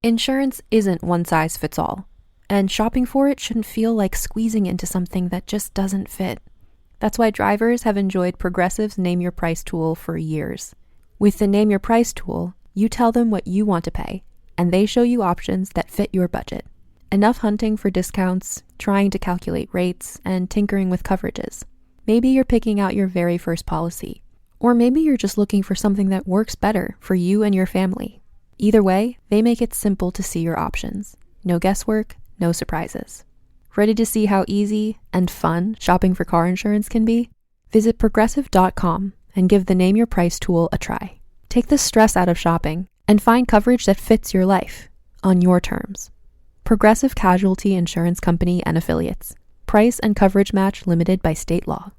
Insurance isn't one size fits all, and shopping for it shouldn't feel like squeezing into something that just doesn't fit. That's why drivers have enjoyed Progressive's Name Your Price tool for years. With the Name Your Price tool, you tell them what you want to pay, and they show you options that fit your budget. Enough hunting for discounts, trying to calculate rates, and tinkering with coverages. Maybe you're picking out your very first policy, or maybe you're just looking for something that works better for you and your family. Either way, they make it simple to see your options. No guesswork, no surprises. Ready to see how easy and fun shopping for car insurance can be? Visit Progressive.com and give the Name Your Price tool a try. Take the stress out of shopping and find coverage that fits your life, on your terms. Progressive Casualty Insurance Company and Affiliates. Price and coverage match limited by state law.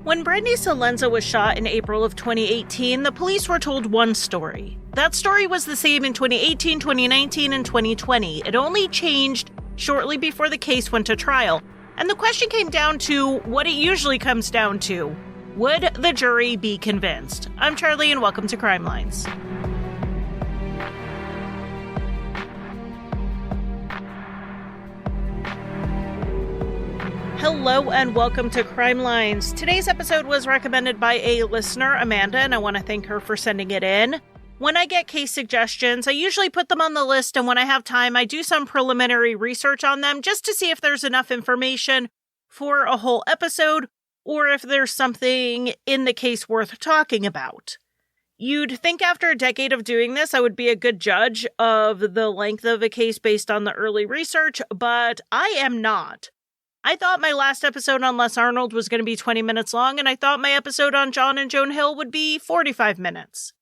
When Brandi Celenza was shot in April of 2018, the police were told one story. That story was the same in 2018, 2019, and 2020. It only changed shortly before the case went to trial. And the question came down to what it usually comes down to. Would the jury be convinced? I'm Charlie, and welcome to Crimelines. Hello and welcome to Crimelines. Today's episode was recommended by a listener, Amanda, and I want to thank her for sending it in. When I get case suggestions, I usually put them on the list, and when I have time, I do some preliminary research on them just to see if there's enough information for a whole episode or if there's something in the case worth talking about. You'd think after a decade of doing this, I would be a good judge of the length of a case based on the early research, but I am not. I thought my last episode on Les Arnold was going to be 20 minutes long, and I thought my episode on John and Joan Hill would be 45 minutes.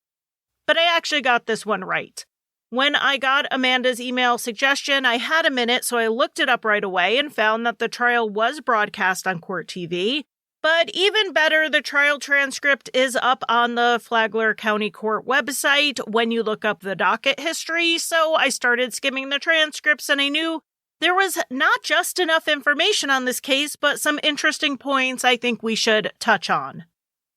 But I actually got this one right. When I got Amanda's email suggestion, I had a minute, so I looked it up right away and found that the trial was broadcast on Court TV. But even better, the trial transcript is up on the Flagler County Court website when you look up the docket history, so I started skimming the transcripts and I knew there was not just enough information on this case, but some interesting points I think we should touch on.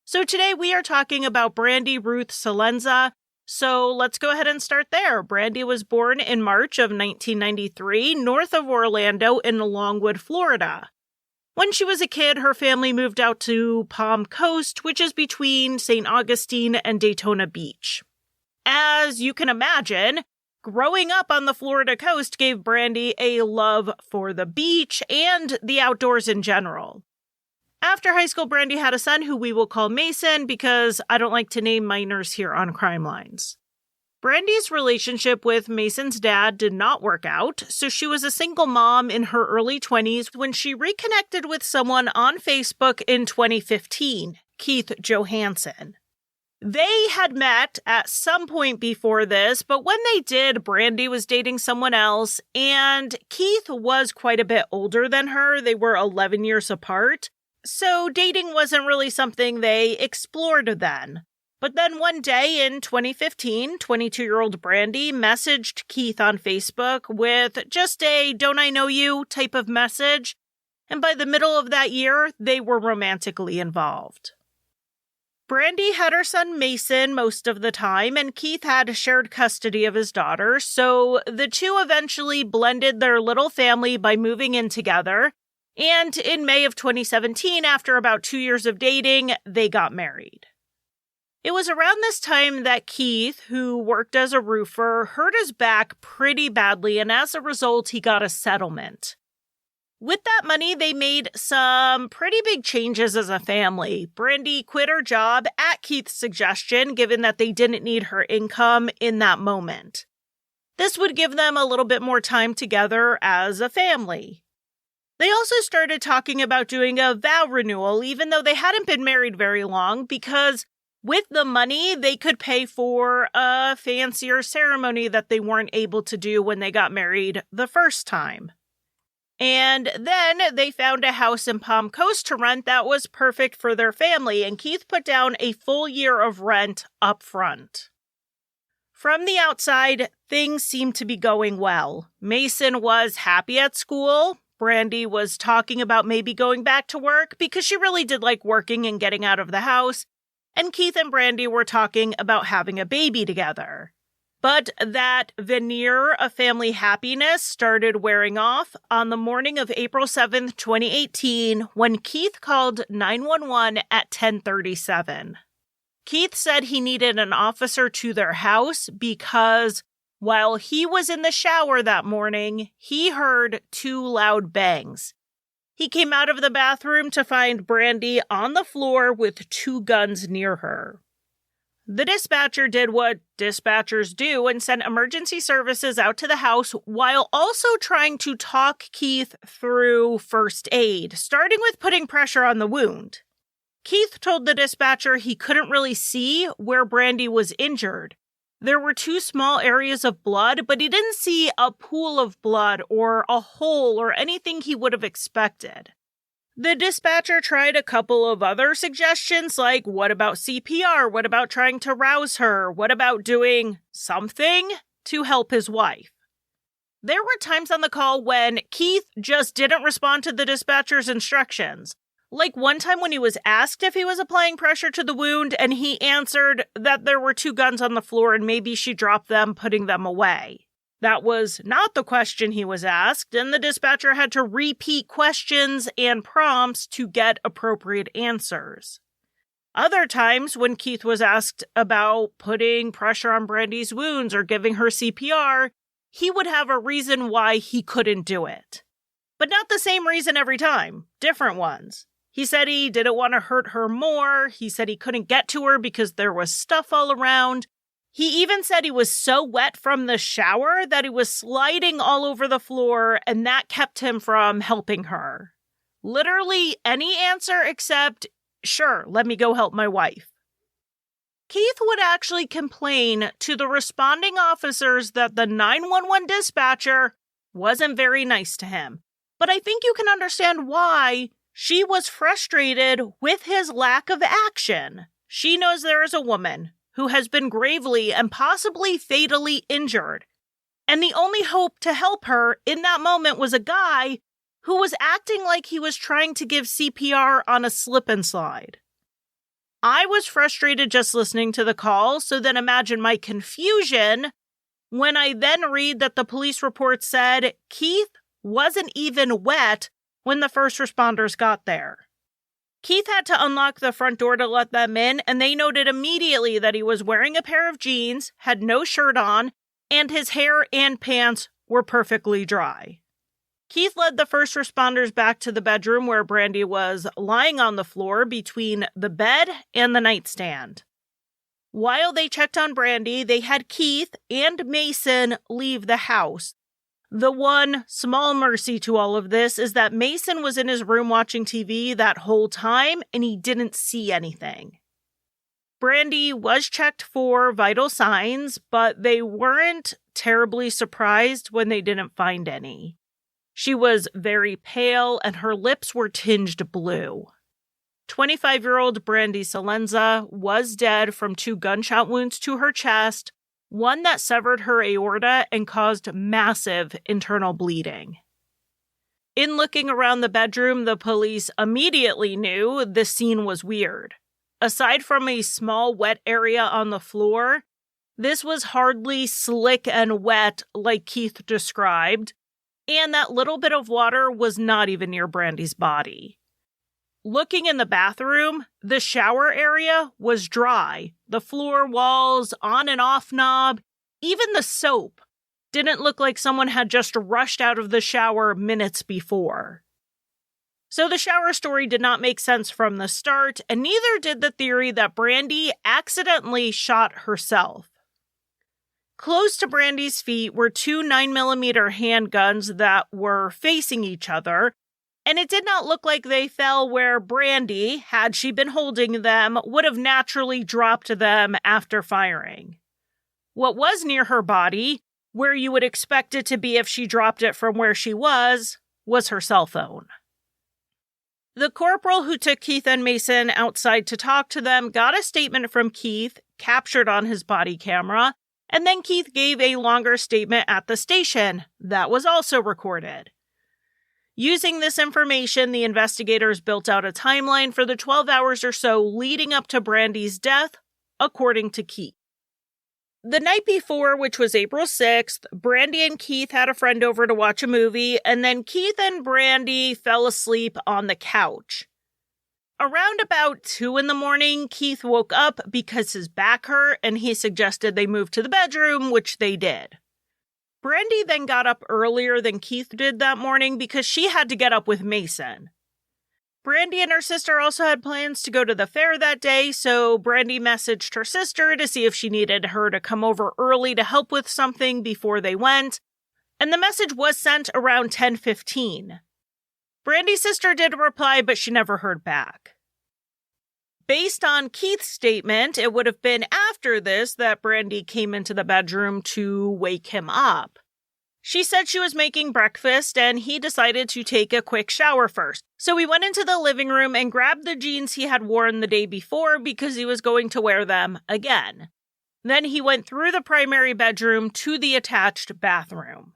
So today we are talking about Brandi Ruth Celenza. So let's go ahead and start there. Brandi was born in March of 1993, north of Orlando in Longwood, Florida. When she was a kid, her family moved out to Palm Coast, which is between St. Augustine and Daytona Beach. As you can imagine, growing up on the Florida coast gave Brandi a love for the beach and the outdoors in general. After high school, Brandi had a son who we will call Mason because I don't like to name minors here on Crimelines. Brandi's relationship with Mason's dad did not work out, so she was a single mom in her early 20s when she reconnected with someone on Facebook in 2015, Keith Johansson. They had met at some point before this, but when they did, Brandi was dating someone else, and Keith was quite a bit older than her. They were 11 years apart, so dating wasn't really something they explored then. But then one day in 2015, 22-year-old Brandi messaged Keith on Facebook with just a "don't I know you" type of message, and by the middle of that year, they were romantically involved. Brandi had her son Mason most of the time, and Keith had shared custody of his daughter, so the two eventually blended their little family by moving in together, and in May of 2017, after about 2 years of dating, they got married. It was around this time that Keith, who worked as a roofer, hurt his back pretty badly, and as a result, he got a settlement. With that money, they made some pretty big changes as a family. Brandi quit her job at Keith's suggestion, given that they didn't need her income in that moment. This would give them a little bit more time together as a family. They also started talking about doing a vow renewal, even though they hadn't been married very long, because with the money, they could pay for a fancier ceremony that they weren't able to do when they got married the first time. And then they found a house in Palm Coast to rent that was perfect for their family, and Keith put down a full year of rent up front. From the outside, things seemed to be going well. Mason was happy at school. Brandi was talking about maybe going back to work because she really did like working and getting out of the house, and Keith and Brandi were talking about having a baby together. But that veneer of family happiness started wearing off on the morning of April 7th, 2018, when Keith called 911 at 10:37. Keith said he needed an officer to their house because while he was in the shower that morning, he heard 2 loud bangs. He came out of the bathroom to find Brandi on the floor with 2 guns near her. The dispatcher did what dispatchers do and sent emergency services out to the house while also trying to talk Keith through first aid, starting with putting pressure on the wound. Keith told the dispatcher he couldn't really see where Brandi was injured. There were 2 small areas of blood, but he didn't see a pool of blood or a hole or anything he would have expected. The dispatcher tried a couple of other suggestions, like what about CPR? What about trying to rouse her? What about doing something to help his wife? There were times on the call when Keith just didn't respond to the dispatcher's instructions. Like one time when he was asked if he was applying pressure to the wound, and he answered that there were 2 guns on the floor and maybe she dropped them, putting them away. That was not the question he was asked, and the dispatcher had to repeat questions and prompts to get appropriate answers. Other times, when Keith was asked about putting pressure on Brandi's wounds or giving her CPR, he would have a reason why he couldn't do it. But not the same reason every time, different ones. He said he didn't want to hurt her more. He said he couldn't get to her because there was stuff all around. He even said he was so wet from the shower that he was sliding all over the floor, and that kept him from helping her. Literally any answer except, sure, let me go help my wife. Keith would actually complain to the responding officers that the 911 dispatcher wasn't very nice to him. But I think you can understand why. She was frustrated with his lack of action. She knows there is a woman who has been gravely and possibly fatally injured. And the only hope to help her in that moment was a guy who was acting like he was trying to give CPR on a slip and slide. I was frustrated just listening to the call, so then imagine my confusion when I then read that the police report said Keith wasn't even wet when the first responders got there. Keith had to unlock the front door to let them in, and they noted immediately that he was wearing a pair of jeans, had no shirt on, and his hair and pants were perfectly dry. Keith led the first responders back to the bedroom where Brandi was lying on the floor between the bed and the nightstand. While they checked on Brandi, they had Keith and Mason leave the house. The one small mercy to all of this is that Mason was in his room watching TV that whole time, and he didn't see anything. Brandi was checked for vital signs, but they weren't terribly surprised when they didn't find any. She was very pale, and her lips were tinged blue. 25-year-old Brandi Celenza was dead from 2 gunshot wounds to her chest, one that severed her aorta and caused massive internal bleeding. In looking around the bedroom, the police immediately knew the scene was weird. Aside from a small wet area on the floor, this was hardly slick and wet like Keith described, and that little bit of water was not even near Brandi's body. Looking in the bathroom, the shower area was dry. The floor walls, on and off knob, even the soap didn't look like someone had just rushed out of the shower minutes before. So the shower story did not make sense from the start, and neither did the theory that Brandi accidentally shot herself. Close to Brandi's feet were 2 9mm handguns that were facing each other, and it did not look like they fell where Brandi, had she been holding them, would have naturally dropped them after firing. What was near her body, where you would expect it to be if she dropped it from where she was her cell phone. The corporal who took Keith and Mason outside to talk to them got a statement from Keith, captured on his body camera, and then Keith gave a longer statement at the station that was also recorded. Using this information, the investigators built out a timeline for the 12 hours or so leading up to Brandi's death, according to Keith. The night before, which was April 6th, Brandi and Keith had a friend over to watch a movie, and then Keith and Brandi fell asleep on the couch. Around about 2 a.m, Keith woke up because his back hurt, and he suggested they move to the bedroom, which they did. Brandi then got up earlier than Keith did that morning because she had to get up with Mason. Brandi and her sister also had plans to go to the fair that day, so Brandi messaged her sister to see if she needed her to come over early to help with something before they went, and the message was sent around 10:15. Brandi's sister did reply, but she never heard back. Based on Keith's statement, it would have been after this that Brandi came into the bedroom to wake him up. She said she was making breakfast and he decided to take a quick shower first. So he went into the living room and grabbed the jeans he had worn the day before because he was going to wear them again. Then he went through the primary bedroom to the attached bathroom.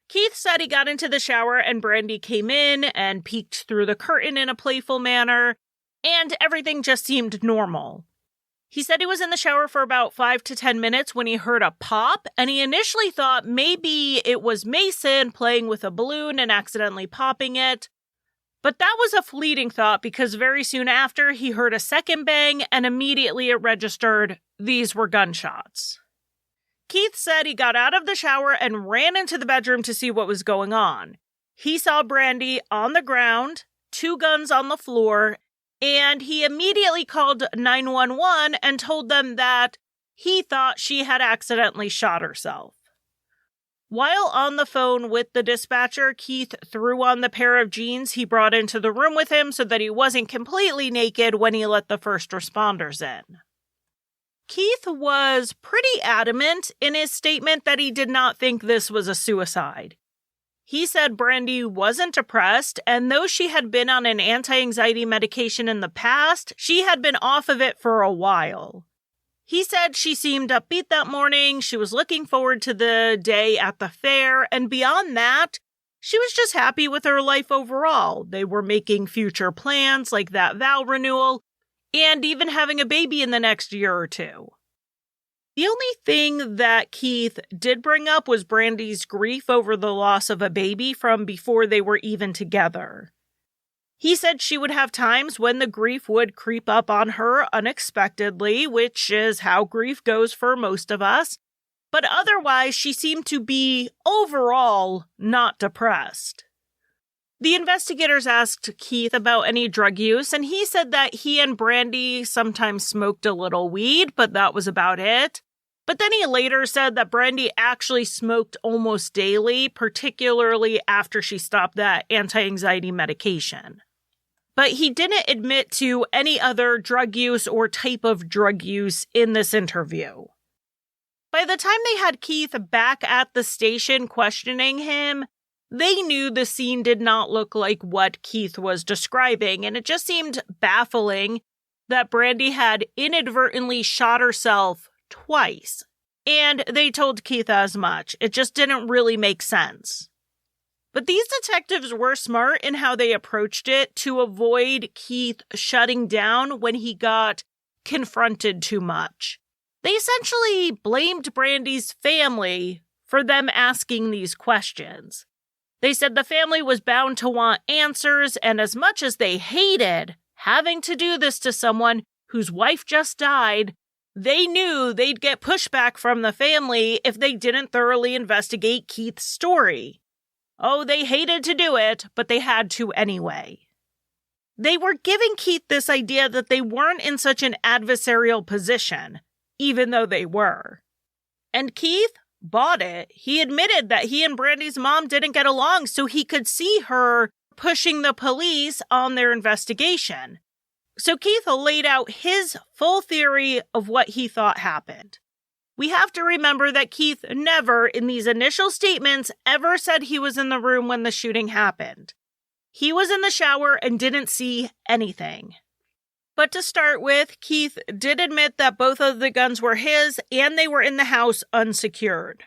Keith said he got into the shower and Brandi came in and peeked through the curtain in a playful manner, and everything just seemed normal. He said he was in the shower for about 5 to 10 minutes when he heard a pop, and he initially thought maybe it was Mason playing with a balloon and accidentally popping it. But that was a fleeting thought because very soon after he heard a second bang and immediately it registered these were gunshots. Keith said he got out of the shower and ran into the bedroom to see what was going on. He saw Brandi on the ground, 2 guns on the floor, and he immediately called 911 and told them that he thought she had accidentally shot herself. While on the phone with the dispatcher, Keith threw on the pair of jeans he brought into the room with him so that he wasn't completely naked when he let the first responders in. Keith was pretty adamant in his statement that he did not think this was a suicide. He said Brandi wasn't depressed, and though she had been on an anti-anxiety medication in the past, she had been off of it for a while. He said she seemed upbeat that morning, she was looking forward to the day at the fair, and beyond that, she was just happy with her life overall. They were making future plans like that vow renewal, and even having a baby in the next year or two. The only thing that Keith did bring up was Brandi's grief over the loss of a baby from before they were even together. He said she would have times when the grief would creep up on her unexpectedly, which is how grief goes for most of us, but otherwise she seemed to be overall not depressed. The investigators asked Keith about any drug use, and he said that he and Brandi sometimes smoked a little weed, but that was about it. But then he later said that Brandi actually smoked almost daily, particularly after she stopped that anti-anxiety medication. But he didn't admit to any other drug use or type of drug use in this interview. By the time they had Keith back at the station questioning him, they knew the scene did not look like what Keith was describing, and it just seemed baffling that Brandi had inadvertently shot herself twice. And they told Keith as much. It just didn't really make sense. But these detectives were smart in how they approached it to avoid Keith shutting down when he got confronted too much. They essentially blamed Brandi's family for them asking these questions. They said the family was bound to want answers, and as much as they hated having to do this to someone whose wife just died, they knew they'd get pushback from the family if they didn't thoroughly investigate Keith's story. Oh, they hated to do it, but they had to anyway. They were giving Keith this idea that they weren't in such an adversarial position, even though they were. And Keith bought it. He admitted that he and Brandi's mom didn't get along, so he could see her pushing the police on their investigation. So Keith laid out his full theory of what he thought happened. We have to remember that Keith never, in these initial statements, ever said he was in the room when the shooting happened. He was in the shower and didn't see anything. But to start with, Keith did admit that both of the guns were his and they were in the house unsecured.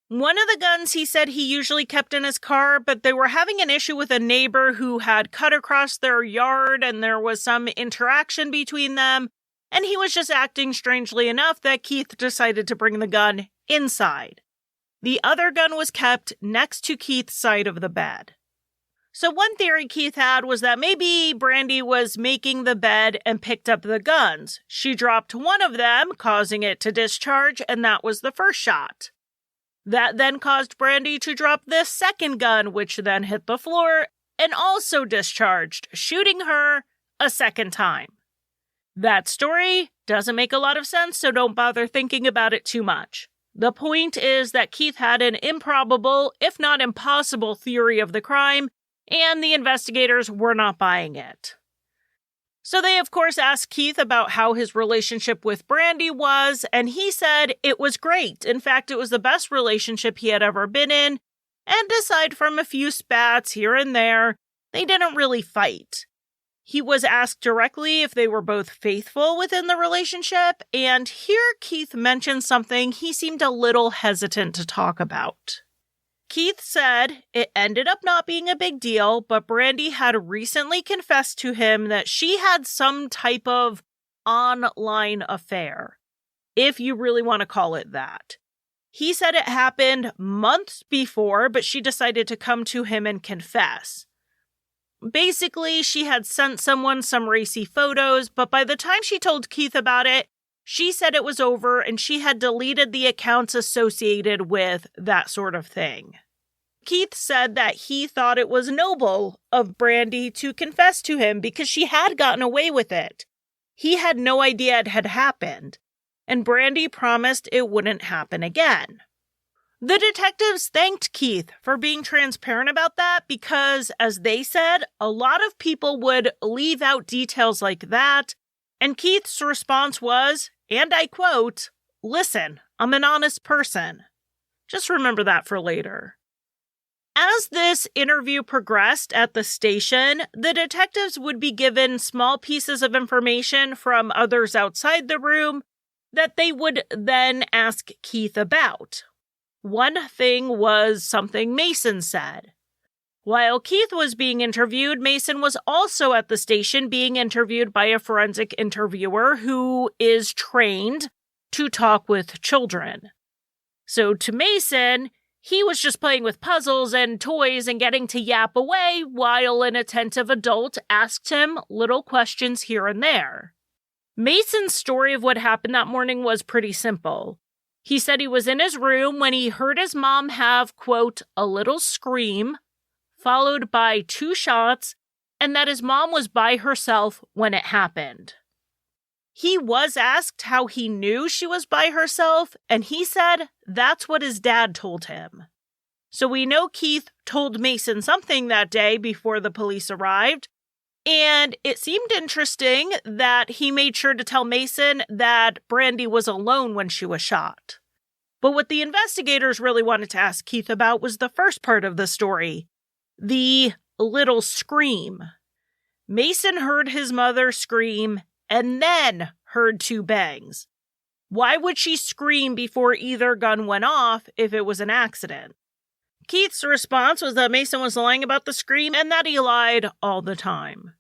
One of the guns he said he usually kept in his car, but they were having an issue with a neighbor who had cut across their yard and there was some interaction between them, and he was just acting strangely enough that Keith decided to bring the gun inside. The other gun was kept next to Keith's side of the bed. So one theory Keith had was that maybe Brandi was making the bed and picked up the guns. She dropped one of them, causing it to discharge, and that was the first shot. That then caused Brandi to drop the second gun, which then hit the floor and also discharged, shooting her a second time. That story doesn't make a lot of sense, so don't bother thinking about it too much. The point is that Keith had an improbable, if not impossible, theory of the crime, and the investigators were not buying it. So they, of course, asked Keith about how his relationship with Brandi was, and he said it was great. In fact, it was the best relationship he had ever been in, and aside from a few spats here and there, they didn't really fight. He was asked directly if they were both faithful within the relationship, and here Keith mentioned something he seemed a little hesitant to talk about. Keith said it ended up not being a big deal, but Brandi had recently confessed to him that she had some type of online affair, if you really want to call it that. He said it happened months before, but she decided to come to him and confess. Basically, she had sent someone some racy photos, but by the time she told Keith about it, she said it was over and she had deleted the accounts associated with that sort of thing. Keith said that he thought it was noble of Brandi to confess to him because she had gotten away with it. He had no idea it had happened, and Brandi promised it wouldn't happen again. The detectives thanked Keith for being transparent about that because, as they said, a lot of people would leave out details like that, and Keith's response was, and I quote, "Listen, I'm an honest person." Just remember that for later. As this interview progressed at the station, the detectives would be given small pieces of information from others outside the room that they would then ask Keith about. One thing was something Mason said. While Keith was being interviewed, Mason was also at the station being interviewed by a forensic interviewer who is trained to talk with children. So to Mason, he was just playing with puzzles and toys and getting to yap away while an attentive adult asked him little questions here and there. Mason's story of what happened that morning was pretty simple. He said he was in his room when he heard his mom have, quote, a little scream, followed by 2 shots, and that his mom was by herself when it happened. He was asked how he knew she was by herself, and he said that's what his dad told him. So we know Keith told Mason something that day before the police arrived, and it seemed interesting that he made sure to tell Mason that Brandi was alone when she was shot. But what the investigators really wanted to ask Keith about was the first part of the story, the little scream. Mason heard his mother scream and then heard 2 bangs. Why would she scream before either gun went off if it was an accident? Keith's response was that Mason was lying about the scream and that he lied all the time.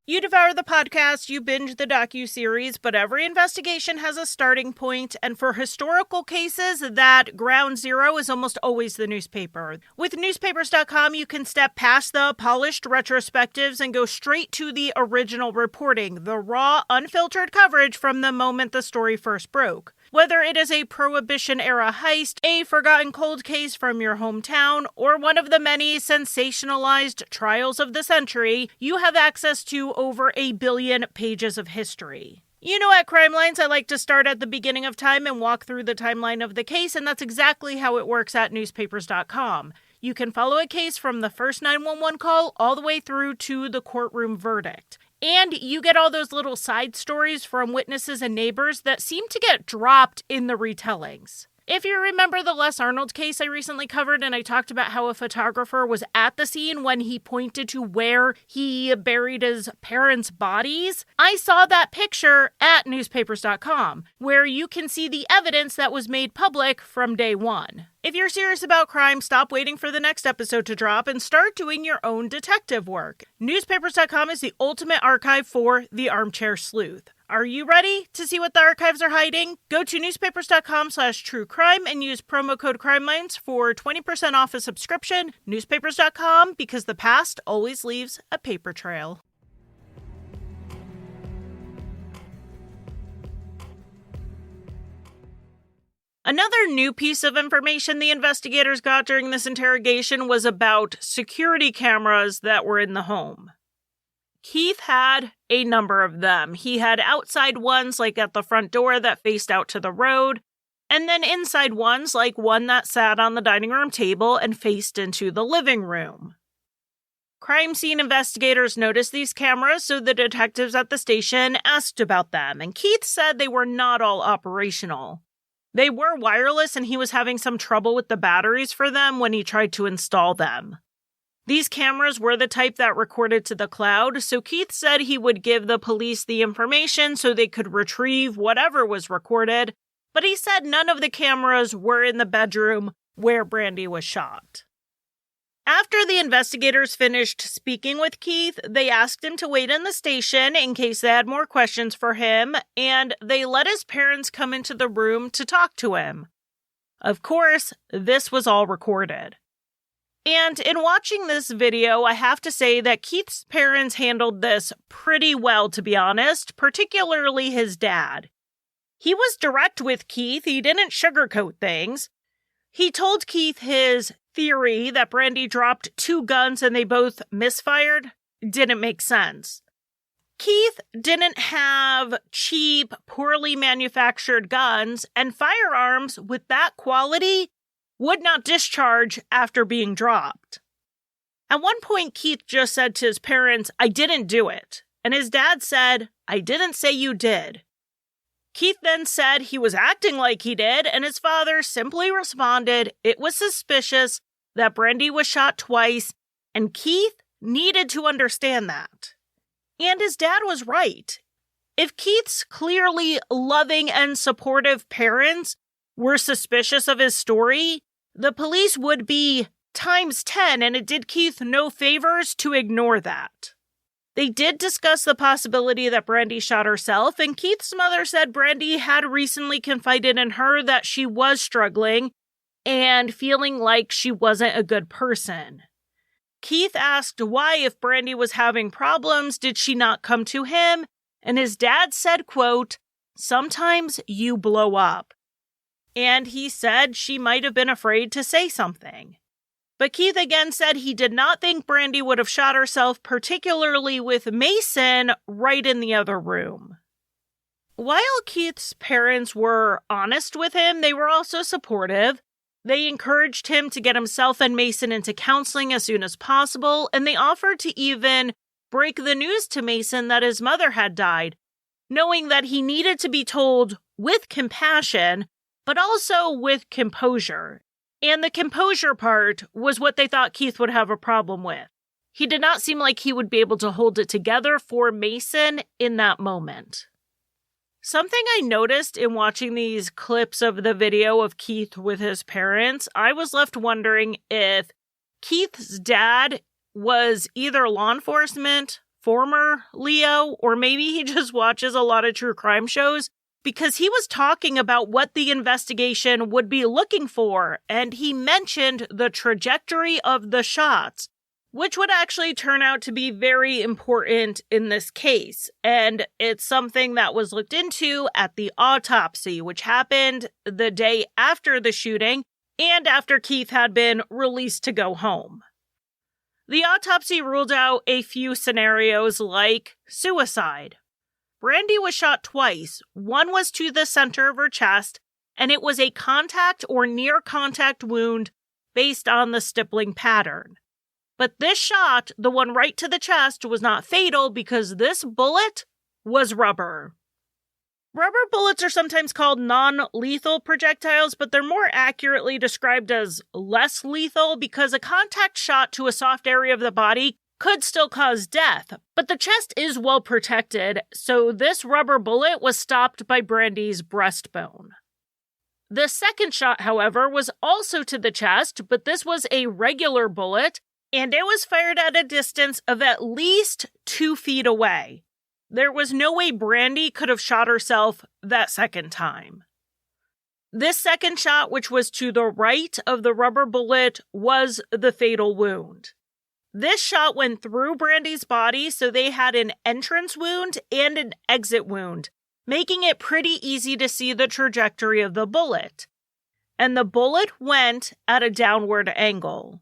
You devour the podcast, you binge the docuseries, but every investigation has a starting point, and for historical cases, that ground zero is almost always the newspaper. With newspapers.com, you can step past the polished retrospectives and go straight to the original reporting, the raw, unfiltered coverage from the moment the story first broke. Whether it is a Prohibition-era heist, a forgotten cold case from your hometown, or one of the many sensationalized trials of the century, you have access to over 1 billion pages of history. You know, at Crimelines, I like to start at the beginning of time and walk through the timeline of the case, and that's exactly how it works at newspapers.com. You can follow a case from the first 911 call all the way through to the courtroom verdict. And you get all those little side stories from witnesses and neighbors that seem to get dropped in the retellings. If you remember the Les Arnold case I recently covered, and I talked about how a photographer was at the scene when he pointed to where he buried his parents' bodies, I saw that picture at newspapers.com, where you can see the evidence that was made public from day one. If you're serious about crime, stop waiting for the next episode to drop and start doing your own detective work. Newspapers.com is the ultimate archive for the armchair sleuth. Are you ready to see what the archives are hiding? Go to newspapers.com/truecrime and use promo code Crimelines for 20% off a subscription. Newspapers.com, because the past always leaves a paper trail. Another new piece of information the investigators got during this interrogation was about security cameras that were in the home. Keith had a number of them. He had outside ones, like at the front door that faced out to the road, and then inside ones, like one that sat on the dining room table and faced into the living room. Crime scene investigators noticed these cameras, so the detectives at the station asked about them, and Keith said they were not all operational. They were wireless, and he was having some trouble with the batteries for them when he tried to install them. These cameras were the type that recorded to the cloud, so Keith said he would give the police the information so they could retrieve whatever was recorded, but he said none of the cameras were in the bedroom where Brandi was shot. After the investigators finished speaking with Keith, they asked him to wait in the station in case they had more questions for him, and they let his parents come into the room to talk to him. Of course, this was all recorded. And in watching this video, I have to say that Keith's parents handled this pretty well, to be honest, particularly his dad. He was direct with Keith. He didn't sugarcoat things. He told Keith his theory that Brandi dropped 2 guns and they both misfired didn't make sense. Keith didn't have cheap, poorly manufactured guns, and firearms with that quality would not discharge after being dropped. At one point, Keith just said to his parents, "I didn't do it." And his dad said, "I didn't say you did." Keith then said he was acting like he did, and his father simply responded, "It was suspicious that Brandi was shot twice, and Keith needed to understand that." And his dad was right. If Keith's clearly loving and supportive parents were suspicious of his story, the police would be times 10, and it did Keith no favors to ignore that. They did discuss the possibility that Brandi shot herself, and Keith's mother said Brandi had recently confided in her that she was struggling and feeling like she wasn't a good person. Keith asked why, if Brandi was having problems, did she not come to him? And his dad said, quote, "Sometimes you blow up." And he said she might have been afraid to say something. But Keith again said he did not think Brandi would have shot herself, particularly with Mason right in the other room. While Keith's parents were honest with him, they were also supportive. They encouraged him to get himself and Mason into counseling as soon as possible, and they offered to even break the news to Mason that his mother had died, knowing that he needed to be told with compassion, but also with composure. And the composure part was what they thought Keith would have a problem with. He did not seem like he would be able to hold it together for Mason in that moment. Something I noticed in watching these clips of the video of Keith with his parents, I was left wondering if Keith's dad was either law enforcement, former Leo, or maybe he just watches a lot of true crime shows, because he was talking about what the investigation would be looking for, and he mentioned the trajectory of the shots, which would actually turn out to be very important in this case. And it's something that was looked into at the autopsy, which happened the day after the shooting and after Keith had been released to go home. The autopsy ruled out a few scenarios like suicide. Brandi was shot twice. One was to the center of her chest, and it was a contact or near contact wound based on the stippling pattern. But this shot, the one right to the chest, was not fatal because this bullet was rubber. Rubber bullets are sometimes called non-lethal projectiles, but they're more accurately described as less lethal because a contact shot to a soft area of the body could still cause death, but the chest is well protected, so this rubber bullet was stopped by Brandi's breastbone. The second shot, however, was also to the chest, but this was a regular bullet, and it was fired at a distance of at least 2 feet away. There was no way Brandi could have shot herself that second time. This second shot, which was to the right of the rubber bullet, was the fatal wound. This shot went through Brandi's body, so they had an entrance wound and an exit wound, making it pretty easy to see the trajectory of the bullet. And the bullet went at a downward angle.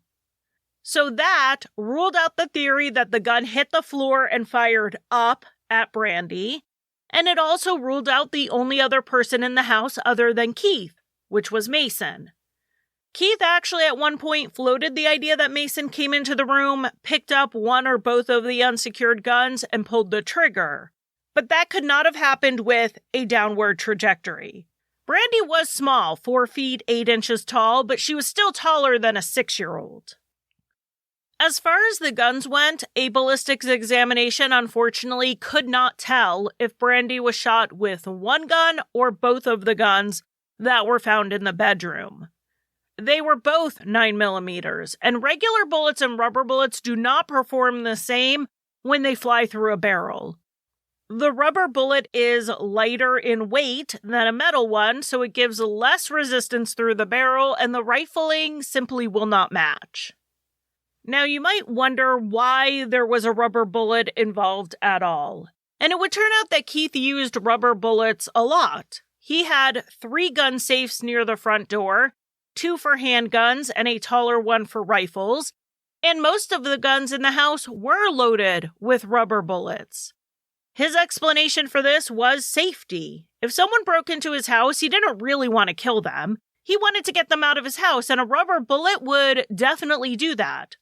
So that ruled out the theory that the gun hit the floor and fired up at Brandi, and it also ruled out the only other person in the house other than Keith, which was Mason. Keith actually at one point floated the idea that Mason came into the room, picked up one or both of the unsecured guns, and pulled the trigger. But that could not have happened with a downward trajectory. Brandi was small, 4 feet 8 inches tall, but she was still taller than a 6-year-old. As far as the guns went, a ballistics examination unfortunately could not tell if Brandi was shot with one gun or both of the guns that were found in the bedroom. They were both 9mm, and regular bullets and rubber bullets do not perform the same when they fly through a barrel. The rubber bullet is lighter in weight than a metal one, so it gives less resistance through the barrel, and the rifling simply will not match. Now, you might wonder why there was a rubber bullet involved at all. And it would turn out that Keith used rubber bullets a lot. He had 3 gun safes near the front door, 2 for handguns and a taller one for rifles, and most of the guns in the house were loaded with rubber bullets. His explanation for this was safety. If someone broke into his house, he didn't really want to kill them. He wanted to get them out of his house, and a rubber bullet would definitely do that.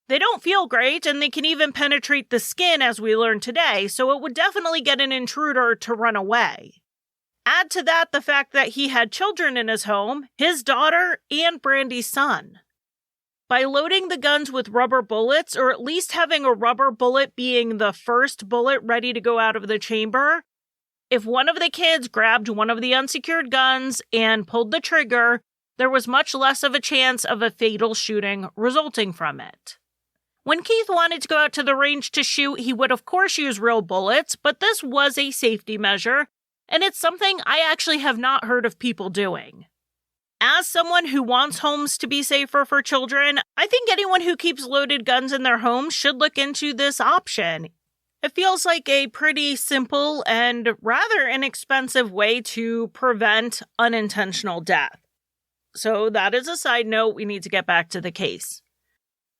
They don't feel great, and they can even penetrate the skin, as we learned today, so it would definitely get an intruder to run away. Add to that the fact that he had children in his home, his daughter, and Brandi's son. By loading the guns with rubber bullets, or at least having a rubber bullet being the first bullet ready to go out of the chamber, if one of the kids grabbed one of the unsecured guns and pulled the trigger, there was much less of a chance of a fatal shooting resulting from it. When Keith wanted to go out to the range to shoot, he would of course use real bullets, but this was a safety measure, and it's something I actually have not heard of people doing. As someone who wants homes to be safer for children, I think anyone who keeps loaded guns in their homes should look into this option. It feels like a pretty simple and rather inexpensive way to prevent unintentional death. So that is a side note. We need to get back to the case.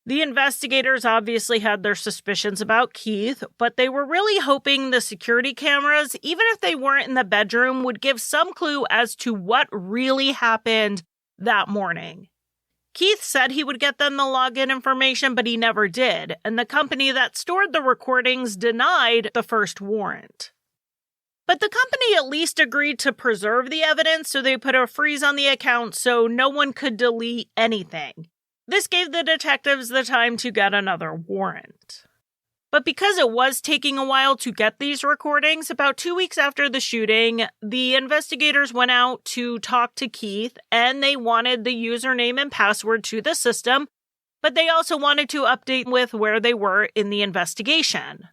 The investigators obviously had their suspicions about Keith, but they were really hoping the security cameras, even if they weren't in the bedroom, would give some clue as to what really happened that morning. Keith said he would get them the login information, but he never did, and the company that stored the recordings denied the first warrant. But the company at least agreed to preserve the evidence, so they put a freeze on the account so no one could delete anything. This gave the detectives the time to get another warrant. But because it was taking a while to get these recordings, about 2 weeks after the shooting, the investigators went out to talk to Keith, and they wanted the username and password to the system, but they also wanted to update with where they were in the investigation.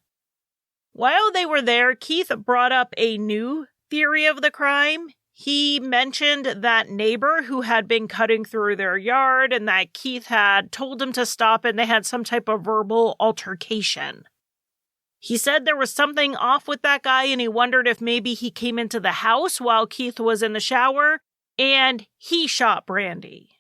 While they were there, Keith brought up a new theory of the crime. He mentioned that neighbor who had been cutting through their yard and that Keith had told him to stop and they had some type of verbal altercation. He said there was something off with that guy and he wondered if maybe he came into the house while Keith was in the shower and he shot Brandi.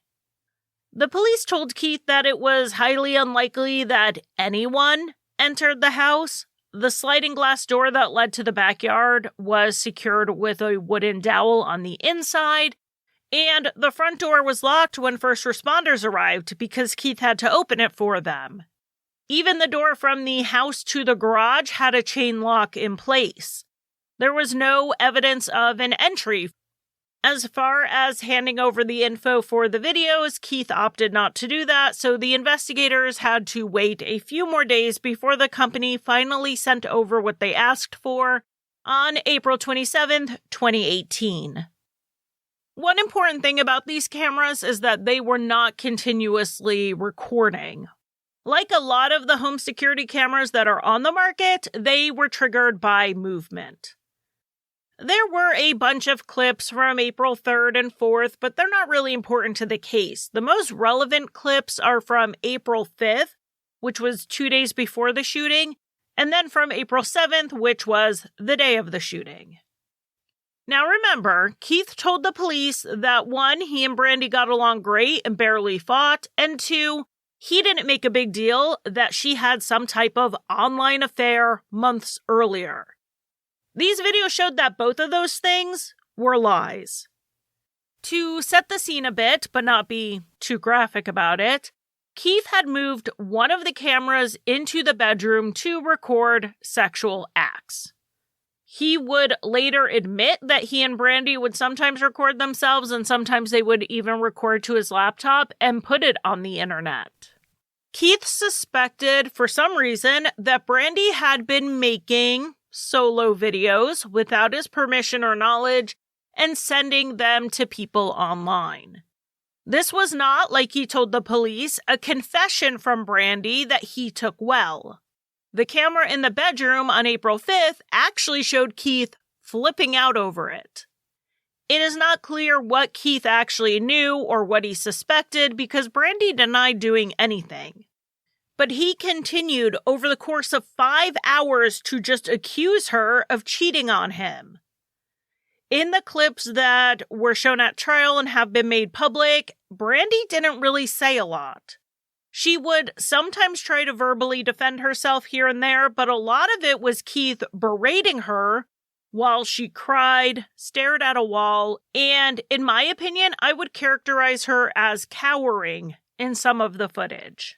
The police told Keith that it was highly unlikely that anyone entered the house. The sliding glass door that led to the backyard was secured with a wooden dowel on the inside, and the front door was locked when first responders arrived because Keith had to open it for them. Even the door from the house to the garage had a chain lock in place. There was no evidence of an entry. As far as handing over the info for the videos, Keith opted not to do that, so the investigators had to wait a few more days before the company finally sent over what they asked for on April 27th, 2018. One important thing about these cameras is that they were not continuously recording. Like a lot of the home security cameras that are on the market, they were triggered by movement. There were a bunch of clips from April 3rd and 4th, but they're not really important to the case. The most relevant clips are from April 5th, which was 2 days before the shooting, and then from April 7th, which was the day of the shooting. Now remember, Keith told the police that 1, he and Brandi got along great and barely fought, and 2, he didn't make a big deal that she had some type of online affair months earlier. These videos showed that both of those things were lies. To set the scene a bit, but not be too graphic about it, Keith had moved one of the cameras into the bedroom to record sexual acts. He would later admit that he and Brandi would sometimes record themselves, and sometimes they would even record to his laptop and put it on the internet. Keith suspected, for some reason, that Brandi had been making solo videos without his permission or knowledge and sending them to people online. This was not, like he told the police, a confession from Brandi that he took well. The camera in the bedroom on April 5th actually showed Keith flipping out over it. It is not clear what Keith actually knew or what he suspected because Brandi denied doing anything. But he continued over the course of 5 hours to just accuse her of cheating on him. In the clips that were shown at trial and have been made public, Brandi didn't really say a lot. She would sometimes try to verbally defend herself here and there, but a lot of it was Keith berating her while she cried, stared at a wall, and, in my opinion, I would characterize her as cowering in some of the footage.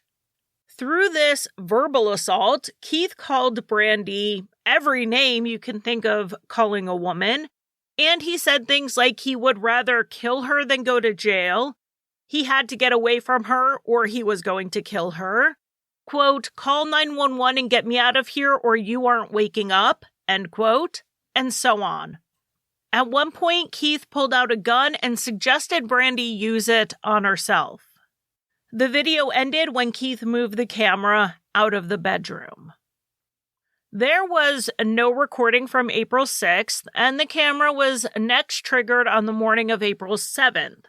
Through this verbal assault, Keith called Brandi every name you can think of calling a woman, and he said things like he would rather kill her than go to jail. He had to get away from her or he was going to kill her. Quote, call 911 and get me out of here or you aren't waking up, end quote, and so on. At one point, Keith pulled out a gun and suggested Brandi use it on herself. The video ended when Keith moved the camera out of the bedroom. There was no recording from April 6th, and the camera was next triggered on the morning of April 7th.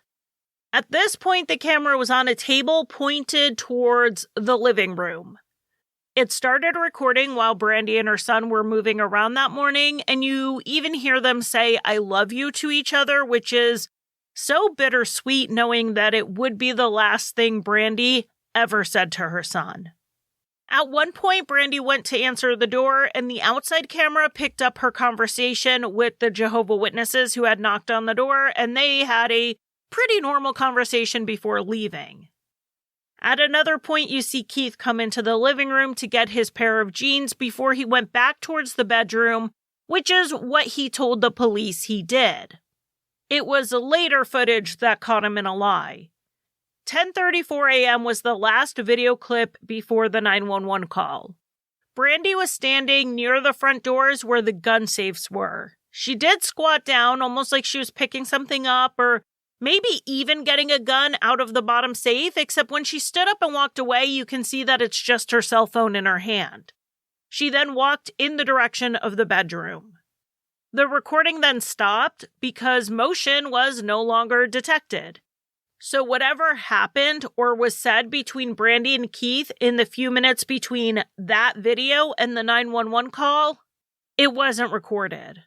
At this point, the camera was on a table pointed towards the living room. It started recording while Brandi and her son were moving around that morning, and you even hear them say, I love you to each other, which is so bittersweet knowing that it would be the last thing Brandi ever said to her son. At one point, Brandi went to answer the door, and the outside camera picked up her conversation with the Jehovah's Witnesses who had knocked on the door, and they had a pretty normal conversation before leaving. At another point, you see Keith come into the living room to get his pair of jeans before he went back towards the bedroom, which is what he told the police he did. It was later footage that caught him in a lie. 10:34 a.m. was the last video clip before the 911 call. Brandi was standing near the front doors where the gun safes were. She did squat down, almost like she was picking something up or maybe even getting a gun out of the bottom safe, except when she stood up and walked away, you can see that it's just her cell phone in her hand. She then walked in the direction of the bedroom. The recording then stopped because motion was no longer detected. So whatever happened or was said between Brandi and Keith in the few minutes between that video and the 911 call, it wasn't recorded.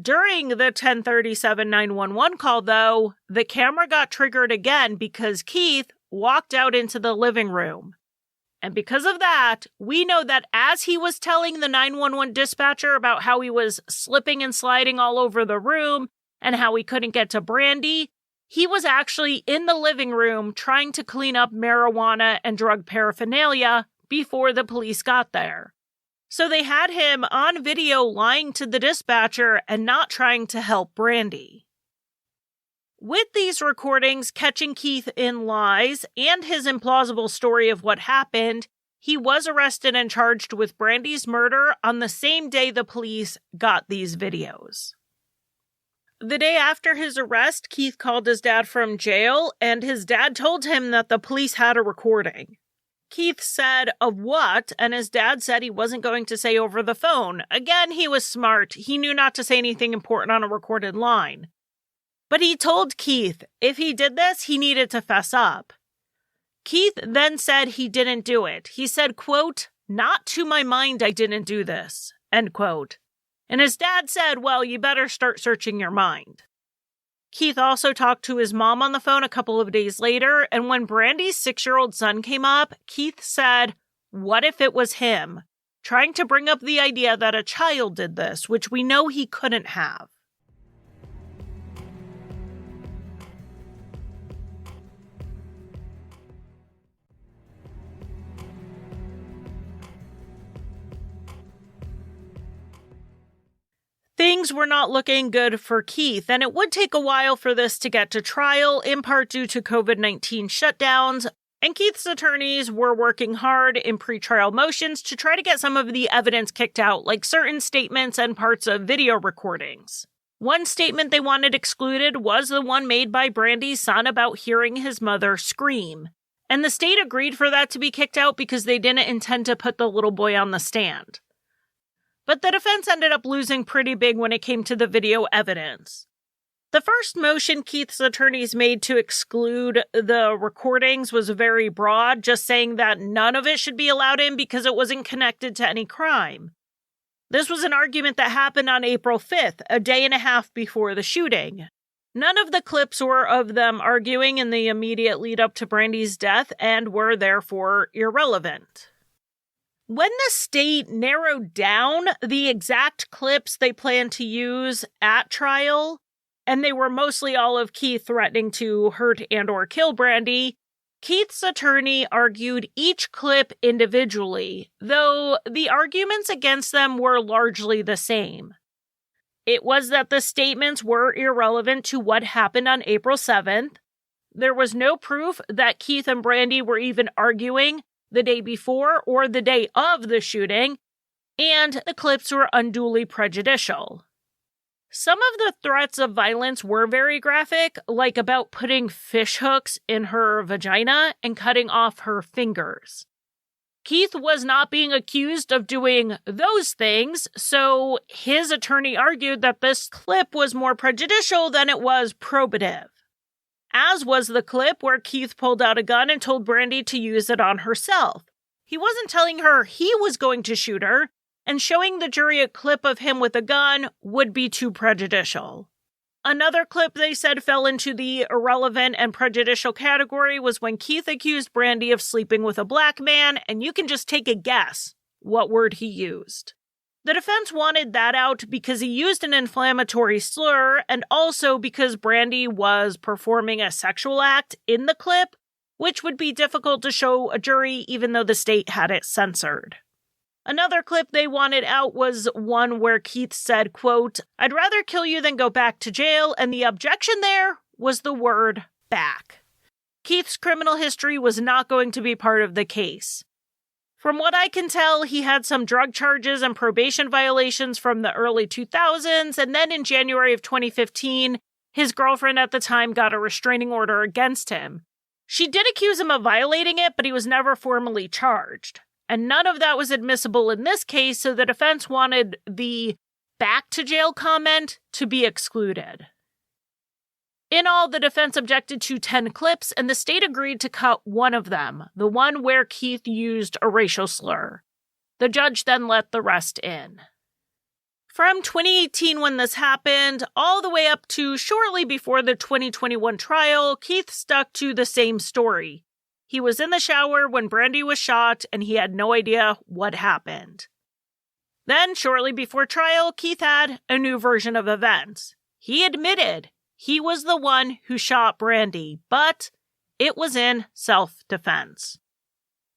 During the 10:37 911 call, though, the camera got triggered again because Keith walked out into the living room. And because of that, we know that as he was telling the 911 dispatcher about how he was slipping and sliding all over the room and how he couldn't get to Brandi, he was actually in the living room trying to clean up marijuana and drug paraphernalia before the police got there. So they had him on video lying to the dispatcher and not trying to help Brandi. With these recordings catching Keith in lies and his implausible story of what happened, he was arrested and charged with Brandi's murder on the same day the police got these videos. The day after his arrest, Keith called his dad from jail, and his dad told him that the police had a recording. Keith said, "Of what?" And his dad said he wasn't going to say over the phone. Again, he was smart. He knew not to say anything important on a recorded line. But he told Keith if he did this, he needed to fess up. Keith then said he didn't do it. He said, quote, "Not to my mind I didn't do this," end quote. And his dad said, "Well, you better start searching your mind." Keith also talked to his mom on the phone a couple of days later, and when Brandi's 6-year-old son came up, Keith said, "What if it was him?" trying to bring up the idea that a child did this, which we know he couldn't have. Things were not looking good for Keith, and it would take a while for this to get to trial, in part due to COVID-19 shutdowns, and Keith's attorneys were working hard in pretrial motions to try to get some of the evidence kicked out, like certain statements and parts of video recordings. One statement they wanted excluded was the one made by Brandi's son about hearing his mother scream, and the state agreed for that to be kicked out because they didn't intend to put the little boy on the stand. But the defense ended up losing pretty big when it came to the video evidence. The first motion Keith's attorneys made to exclude the recordings was very broad, just saying that none of it should be allowed in because it wasn't connected to any crime. This was an argument that happened on April 5th, a day and a half before the shooting. None of the clips were of them arguing in the immediate lead up to Brandi's death and were therefore irrelevant. When the state narrowed down the exact clips they planned to use at trial, and they were mostly all of Keith threatening to hurt and or kill Brandi, Keith's attorney argued each clip individually, though the arguments against them were largely the same. It was that the statements were irrelevant to what happened on April 7th. There was no proof that Keith and Brandi were even arguing the day before or the day of the shooting, and the clips were unduly prejudicial. Some of the threats of violence were very graphic, like about putting fish hooks in her vagina and cutting off her fingers. Keith was not being accused of doing those things, so his attorney argued that this clip was more prejudicial than it was probative. As was the clip where Keith pulled out a gun and told Brandi to use it on herself. He wasn't telling her he was going to shoot her, and showing the jury a clip of him with a gun would be too prejudicial. Another clip they said fell into the irrelevant and prejudicial category was when Keith accused Brandi of sleeping with a black man, and you can just take a guess what word he used. The defense wanted that out because he used an inflammatory slur and also because Brandi was performing a sexual act in the clip, which would be difficult to show a jury even though the state had it censored. Another clip they wanted out was one where Keith said, quote, "I'd rather kill you than go back to jail," and the objection there was the word back. Keith's criminal history was not going to be part of the case. From what I can tell, he had some drug charges and probation violations from the early 2000s, and then in January of 2015, his girlfriend at the time got a restraining order against him. She did accuse him of violating it, but he was never formally charged. And none of that was admissible in this case, so the defense wanted the back to jail comment to be excluded. In all, the defense objected to 10 clips, and the state agreed to cut one of them, the one where Keith used a racial slur. The judge then let the rest in. From 2018, when this happened, all the way up to shortly before the 2021 trial, Keith stuck to the same story. He was in the shower when Brandi was shot, and he had no idea what happened. Then, shortly before trial, Keith had a new version of events. He admitted he was the one who shot Brandi, but it was in self-defense.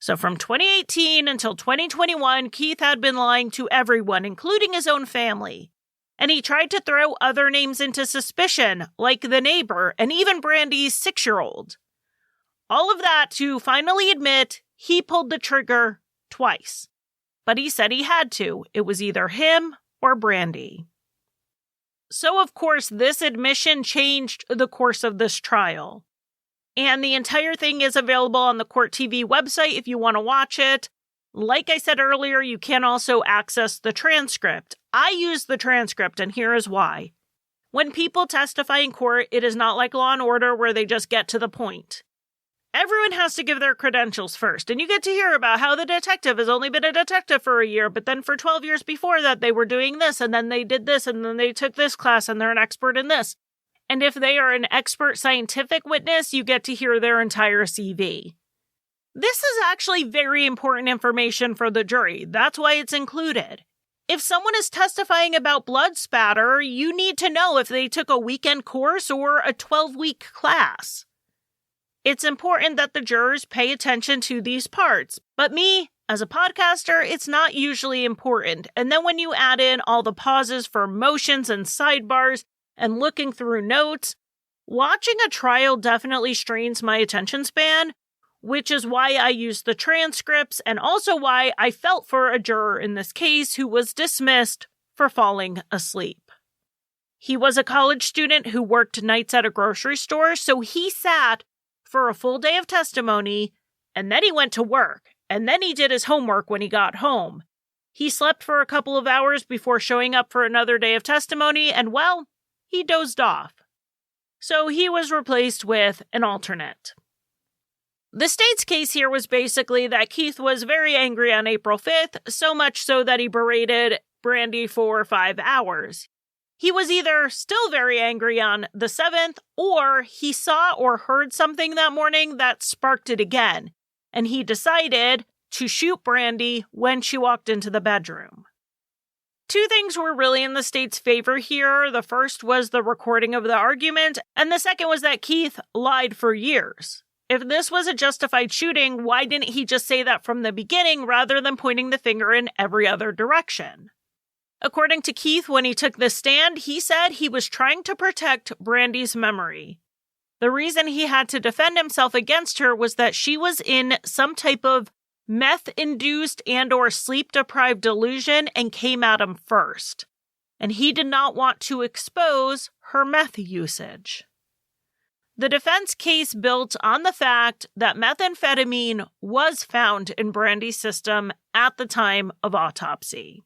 So from 2018 until 2021, Keith had been lying to everyone, including his own family. And he tried to throw other names into suspicion, like the neighbor and even Brandi's 6-year-old. All of that to finally admit he pulled the trigger twice. But he said he had to. It was either him or Brandi. So, of course, this admission changed the course of this trial. And the entire thing is available on the Court TV website if you want to watch it. Like I said earlier, you can also access the transcript. I use the transcript, and here is why. When people testify in court, it is not like Law and Order where they just get to the point. Everyone has to give their credentials first, and you get to hear about how the detective has only been a detective for a year, but then for 12 years before that, they were doing this, and then they did this, and then they took this class, and they're an expert in this. And if they are an expert scientific witness, you get to hear their entire CV. This is actually very important information for the jury. That's why it's included. If someone is testifying about blood spatter, you need to know if they took a weekend course or a 12-week class. It's important that the jurors pay attention to these parts. But me, as a podcaster, it's not usually important. And then when you add in all the pauses for motions and sidebars and looking through notes, watching a trial definitely strains my attention span, which is why I use the transcripts and also why I felt for a juror in this case who was dismissed for falling asleep. He was a college student who worked nights at a grocery store, so he sat for a full day of testimony, and then he went to work, and then he did his homework when he got home. He slept for a couple of hours before showing up for another day of testimony, and well, he dozed off. So he was replaced with an alternate. The state's case here was basically that Keith was very angry on April 5th, so much so that he berated Brandi for 5 hours. He was either still very angry on the 7th, or he saw or heard something that morning that sparked it again, and he decided to shoot Brandi when she walked into the bedroom. 2 things were really in the state's favor here. The first was the recording of the argument, and the second was that Keith lied for years. If this was a justified shooting, why didn't he just say that from the beginning rather than pointing the finger in every other direction? According to Keith, when he took the stand, he said he was trying to protect Brandi's memory. The reason he had to defend himself against her was that she was in some type of meth-induced and/or sleep-deprived delusion and came at him first. And he did not want to expose her meth usage. The defense case built on the fact that methamphetamine was found in Brandi's system at the time of autopsy.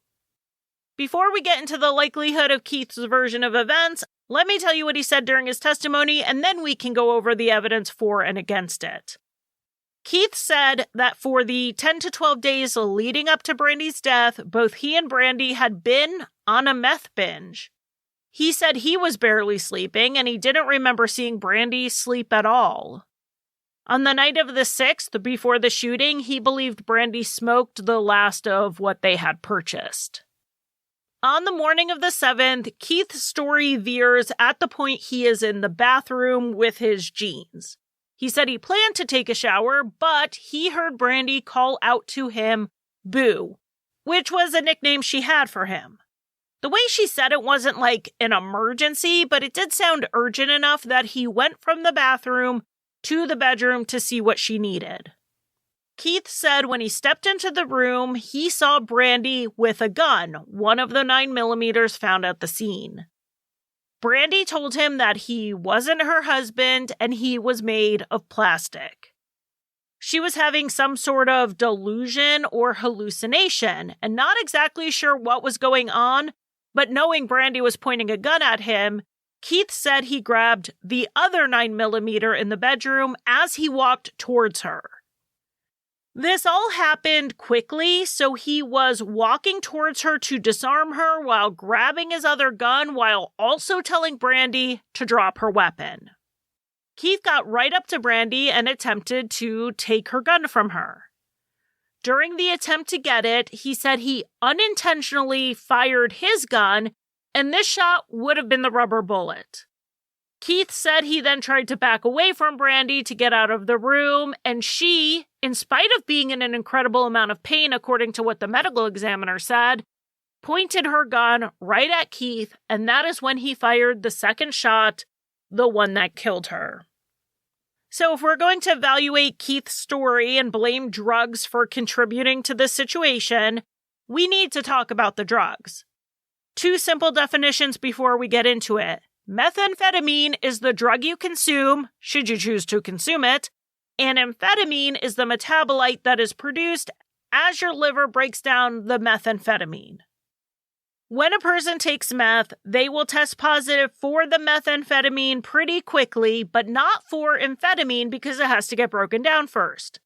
Before we get into the likelihood of Keith's version of events, let me tell you what he said during his testimony, and then we can go over the evidence for and against it. Keith said that for the 10 to 12 days leading up to Brandi's death, both he and Brandi had been on a meth binge. He said he was barely sleeping, and he didn't remember seeing Brandi sleep at all. On the night of the 6th, before the shooting, he believed Brandi smoked the last of what they had purchased. On the morning of the 7th, Keith's story veers at the point he is in the bathroom with his jeans. He said he planned to take a shower, but he heard Brandi call out to him, "Boo," which was a nickname she had for him. The way she said it wasn't like an emergency, but it did sound urgent enough that he went from the bathroom to the bedroom to see what she needed. Keith said when he stepped into the room, he saw Brandi with a gun, one of the 9mm found at the scene. Brandi told him that he wasn't her husband and he was made of plastic. She was having some sort of delusion or hallucination and not exactly sure what was going on, but knowing Brandi was pointing a gun at him, Keith said he grabbed the other 9mm in the bedroom as he walked towards her. This all happened quickly, so he was walking towards her to disarm her while grabbing his other gun while also telling Brandi to drop her weapon. Keith got right up to Brandi and attempted to take her gun from her. During the attempt to get it, he said he unintentionally fired his gun, and this shot would have been the rubber bullet. Keith said he then tried to back away from Brandi to get out of the room, and she in spite of being in an incredible amount of pain, according to what the medical examiner said, pointed her gun right at Keith, and that is when he fired the second shot, the one that killed her. So if we're going to evaluate Keith's story and blame drugs for contributing to this situation, we need to talk about the drugs. 2 simple definitions before we get into it. Methamphetamine is the drug you consume, should you choose to consume it, and amphetamine is the metabolite that is produced as your liver breaks down the methamphetamine. When a person takes meth, they will test positive for the methamphetamine pretty quickly, but not for amphetamine because it has to get broken down first.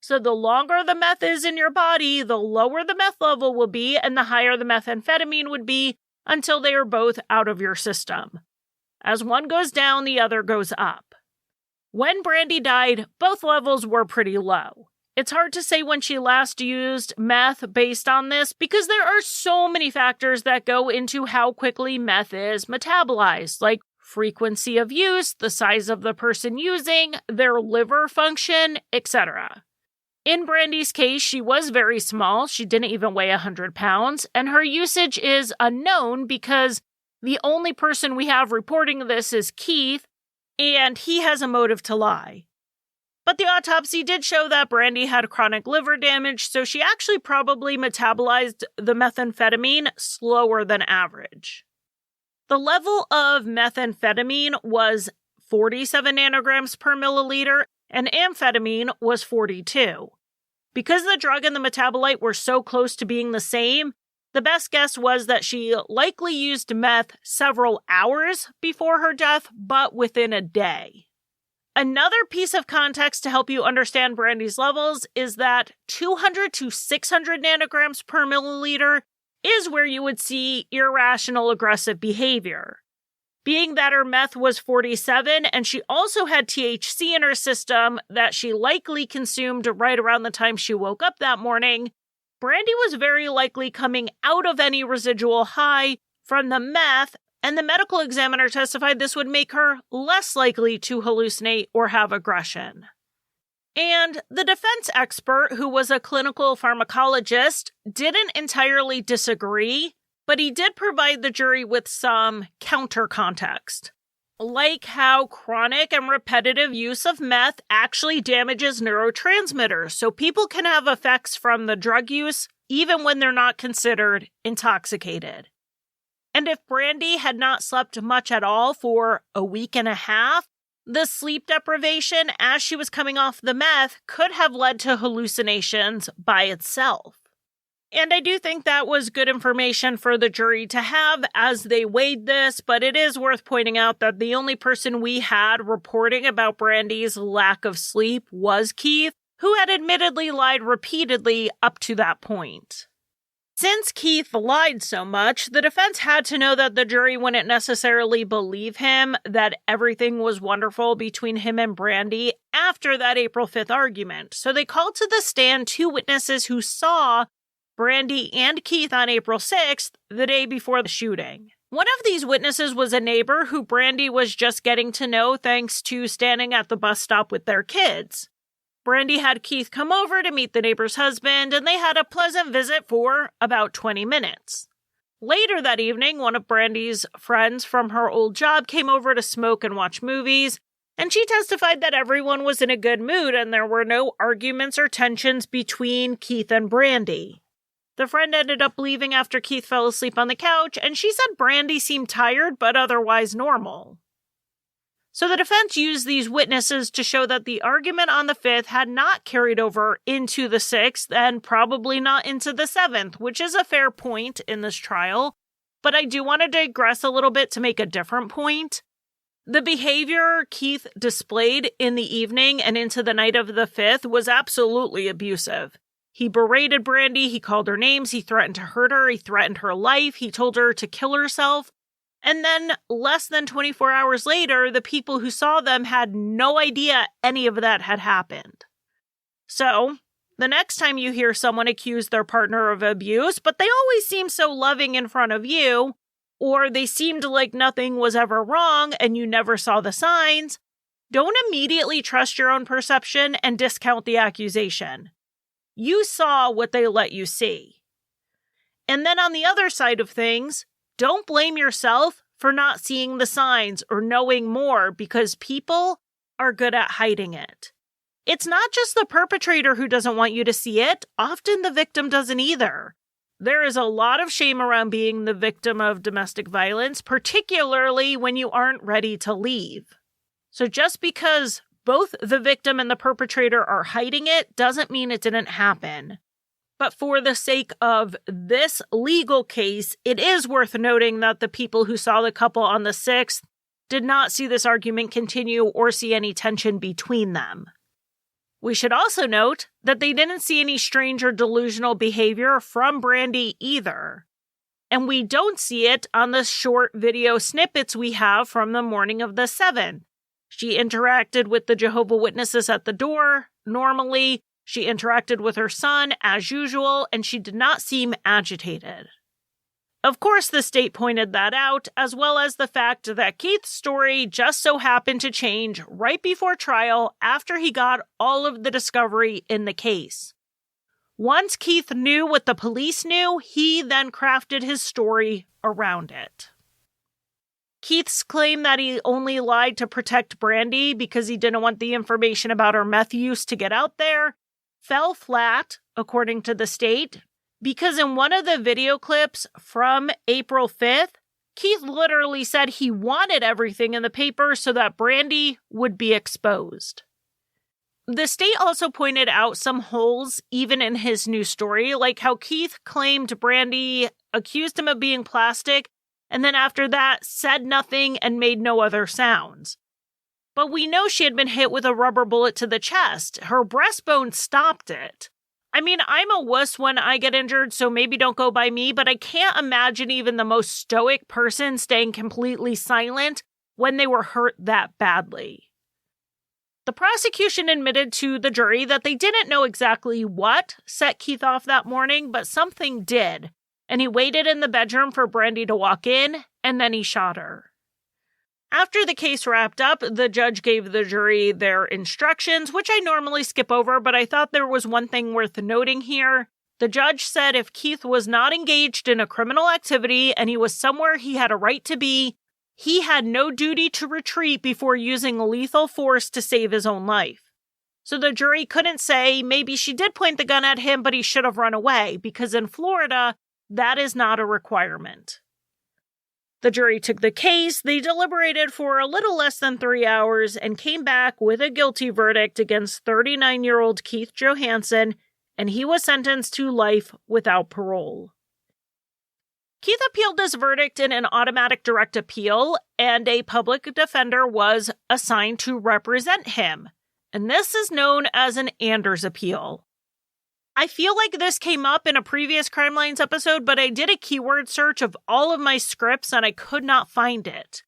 So the longer the meth is in your body, the lower the meth level will be and the higher the methamphetamine would be until they are both out of your system. As one goes down, the other goes up. When Brandi died, both levels were pretty low. It's hard to say when she last used meth based on this because there are so many factors that go into how quickly meth is metabolized, like frequency of use, the size of the person using, their liver function, etc. In Brandi's case, she was very small. She didn't even weigh 100 pounds, and her usage is unknown because the only person we have reporting this is Keith, and he has a motive to lie. But the autopsy did show that Brandi had chronic liver damage, so she actually probably metabolized the methamphetamine slower than average. The level of methamphetamine was 47 nanograms per milliliter, and amphetamine was 42. Because the drug and the metabolite were so close to being the same, the best guess was that she likely used meth several hours before her death, but within a day. Another piece of context to help you understand Brandi's levels is that 200 to 600 nanograms per milliliter is where you would see irrational aggressive behavior. Being that her meth was 47 and she also had THC in her system that she likely consumed right around the time she woke up that morning, Brandi was very likely coming out of any residual high from the meth, and the medical examiner testified this would make her less likely to hallucinate or have aggression. And the defense expert, who was a clinical pharmacologist, didn't entirely disagree, but he did provide the jury with some counter context, like how chronic and repetitive use of meth actually damages neurotransmitters, so people can have effects from the drug use even when they're not considered intoxicated. And if Brandi had not slept much at all for a week and a half, the sleep deprivation as she was coming off the meth could have led to hallucinations by itself. And I do think that was good information for the jury to have as they weighed this, but it is worth pointing out that the only person we had reporting about Brandi's lack of sleep was Keith, who had admittedly lied repeatedly up to that point. Since Keith lied so much, the defense had to know that the jury wouldn't necessarily believe him that everything was wonderful between him and Brandi after that April 5th argument. So they called to the stand 2 witnesses who saw Brandi and Keith on April 6th, the day before the shooting. One of these witnesses was a neighbor who Brandi was just getting to know thanks to standing at the bus stop with their kids. Brandi had Keith come over to meet the neighbor's husband, and they had a pleasant visit for about 20 minutes. Later that evening, one of Brandi's friends from her old job came over to smoke and watch movies, and she testified that everyone was in a good mood and there were no arguments or tensions between Keith and Brandi. The friend ended up leaving after Keith fell asleep on the couch, and she said Brandi seemed tired but otherwise normal. So the defense used these witnesses to show that the argument on the 5th had not carried over into the 6th and probably not into the 7th, which is a fair point in this trial. But I do want to digress a little bit to make a different point. The behavior Keith displayed in the evening and into the night of the 5th was absolutely abusive. He berated Brandi, he called her names, he threatened to hurt her, he threatened her life, he told her to kill herself. And then less than 24 hours later, the people who saw them had no idea any of that had happened. So, the next time you hear someone accuse their partner of abuse, but they always seem so loving in front of you, or they seemed like nothing was ever wrong and you never saw the signs, Don't immediately trust your own perception and discount the accusation. You saw what they let you see. And then on the other side of things, don't blame yourself for not seeing the signs or knowing more because people are good at hiding it. It's not just the perpetrator who doesn't want you to see it. Often the victim doesn't either. There is a lot of shame around being the victim of domestic violence, particularly when you aren't ready to leave. So just because both the victim and the perpetrator are hiding it doesn't mean it didn't happen. But for the sake of this legal case, it is worth noting that the people who saw the couple on the 6th did not see this argument continue or see any tension between them. We should also note that they didn't see any strange or delusional behavior from Brandi either. And we don't see it on the short video snippets we have from the morning of the 7th. She interacted with the Jehovah's Witnesses at the door normally. She interacted with her son as usual, and she did not seem agitated. Of course, the state pointed that out, as well as the fact that Keith's story just so happened to change right before trial after he got all of the discovery in the case. Once Keith knew what the police knew, he then crafted his story around it. Keith's claim that he only lied to protect Brandi because he didn't want the information about her meth use to get out there fell flat, according to the state, because in one of the video clips from April 5th, Keith literally said he wanted everything in the paper so that Brandi would be exposed. The state also pointed out some holes even in his new story, like how Keith claimed Brandi accused him of being plastic, and then after that said nothing and made no other sounds. But we know she had been hit with a rubber bullet to the chest. Her breastbone stopped it. I mean, I'm a wuss when I get injured, so maybe don't go by me, but I can't imagine even the most stoic person staying completely silent when they were hurt that badly. The prosecution admitted to the jury that they didn't know exactly what set Keith off that morning, but something did. And he waited in the bedroom for Brandi to walk in, and then he shot her. After the case wrapped up, the judge gave the jury their instructions, which I normally skip over, but I thought there was one thing worth noting here. The judge said if Keith was not engaged in a criminal activity and he was somewhere he had a right to be, he had no duty to retreat before using lethal force to save his own life. So the jury couldn't say maybe she did point the gun at him, but he should have run away, because in Florida, that is not a requirement. The jury took the case, they deliberated for a little less than 3 hours, and came back with a guilty verdict against 39-year-old Keith Johansson, and he was sentenced to life without parole. Keith appealed this verdict in an automatic direct appeal, and a public defender was assigned to represent him, and this is known as an Anders appeal. I feel like this came up in a previous Crimelines episode, but I did a keyword search of all of my scripts and I could not find it.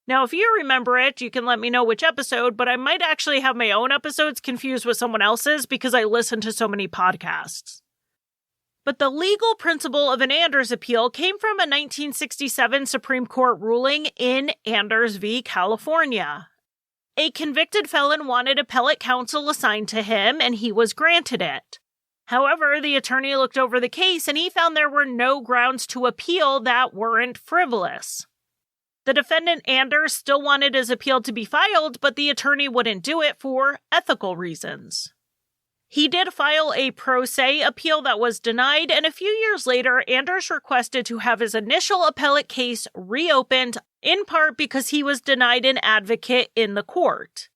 Now, if you remember it, you can let me know which episode, but I might actually have my own episodes confused with someone else's because I listen to so many podcasts. But the legal principle of an Anders appeal came from a 1967 Supreme Court ruling in Anders v. California. A convicted felon wanted appellate counsel assigned to him, and he was granted it. However, the attorney looked over the case and he found there were no grounds to appeal that weren't frivolous. The defendant, Anders, still wanted his appeal to be filed, but the attorney wouldn't do it for ethical reasons. He did file a pro se appeal that was denied, and a few years later, Anders requested to have his initial appellate case reopened, in part because he was denied an advocate in the court.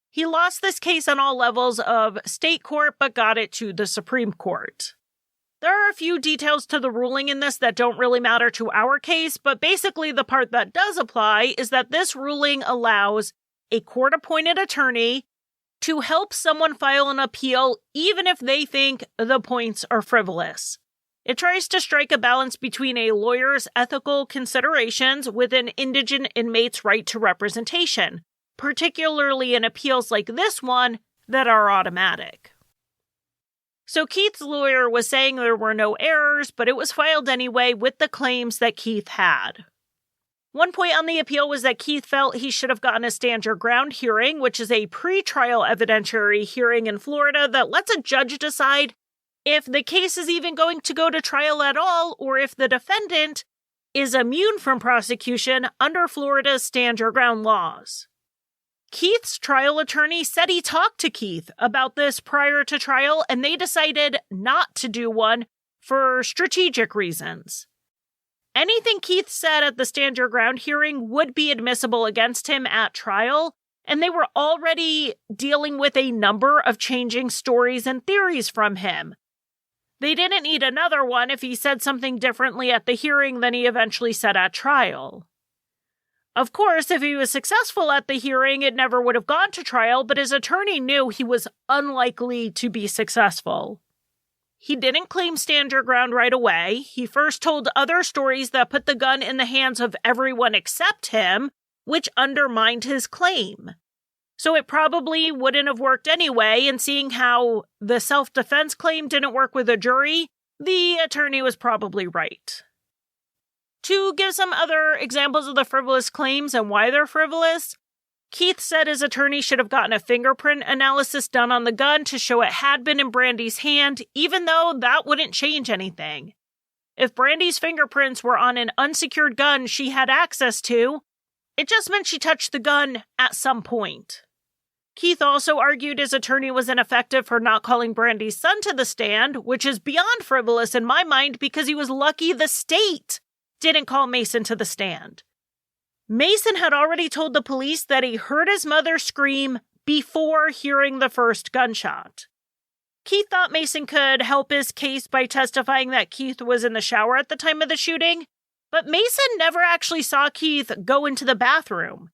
He lost this case on all levels of state court, but got it to the Supreme Court. There are a few details to the ruling in this that don't really matter to our case, but basically the part that does apply is that this ruling allows a court-appointed attorney to help someone file an appeal even if they think the points are frivolous. It tries to strike a balance between a lawyer's ethical considerations with an indigent inmate's right to representation, particularly in appeals like this one that are automatic. So Keith's lawyer was saying there were no errors, but it was filed anyway with the claims that Keith had. One point on the appeal was that Keith felt he should have gotten a stand your ground hearing, which is a pre-trial evidentiary hearing in Florida that lets a judge decide if the case is even going to go to trial at all, or if the defendant is immune from prosecution under Florida's stand your ground laws. Keith's trial attorney said he talked to Keith about this prior to trial, and they decided not to do one for strategic reasons. Anything Keith said at the stand your ground hearing would be admissible against him at trial, and they were already dealing with a number of changing stories and theories from him. They didn't need another one if he said something differently at the hearing than he eventually said at trial. Of course, if he was successful at the hearing, it never would have gone to trial, but his attorney knew he was unlikely to be successful. He didn't claim stand your ground right away. He first told other stories that put the gun in the hands of everyone except him, which undermined his claim. So it probably wouldn't have worked anyway, and seeing how the self-defense claim didn't work with a jury, the attorney was probably right. To give some other examples of the frivolous claims and why they're frivolous, Keith said his attorney should have gotten a fingerprint analysis done on the gun to show it had been in Brandi's hand, even though that wouldn't change anything. If Brandi's fingerprints were on an unsecured gun she had access to, it just meant she touched the gun at some point. Keith also argued his attorney was ineffective for not calling Brandi's son to the stand, which is beyond frivolous in my mind because he was lucky the state didn't call Mason to the stand. Mason had already told the police that he heard his mother scream before hearing the first gunshot. Keith thought Mason could help his case by testifying that Keith was in the shower at the time of the shooting, but Mason never actually saw Keith go into the bathroom.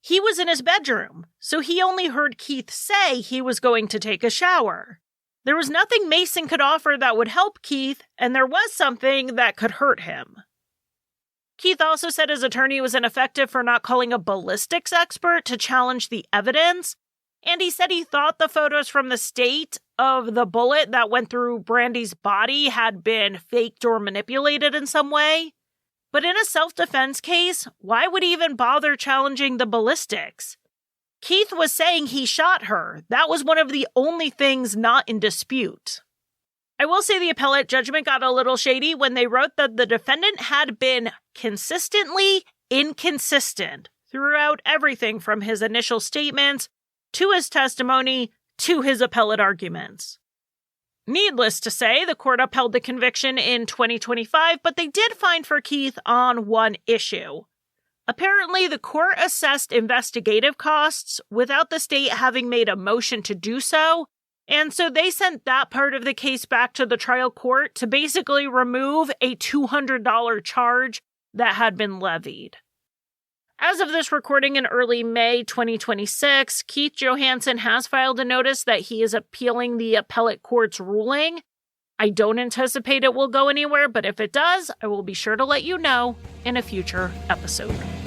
He was in his bedroom, so he only heard Keith say he was going to take a shower. There was nothing Mason could offer that would help Keith, and there was something that could hurt him. Keith also said his attorney was ineffective for not calling a ballistics expert to challenge the evidence, and he said he thought the photos from the state of the bullet that went through Brandi's body had been faked or manipulated in some way. But in a self-defense case, why would he even bother challenging the ballistics? Keith was saying he shot her. That was one of the only things not in dispute. I will say the appellate judgment got a little shady when they wrote that the defendant had been consistently inconsistent throughout everything from his initial statements to his testimony to his appellate arguments. Needless to say, the court upheld the conviction in 2025, but they did fine for Keith on one issue. Apparently, the court assessed investigative costs without the state having made a motion to do so, and so they sent that part of the case back to the trial court to basically remove a $200 charge that had been levied. As of this recording in early May 2026, Keith Johansson has filed a notice that he is appealing the appellate court's ruling. I don't anticipate it will go anywhere, but if it does, I will be sure to let you know in a future episode.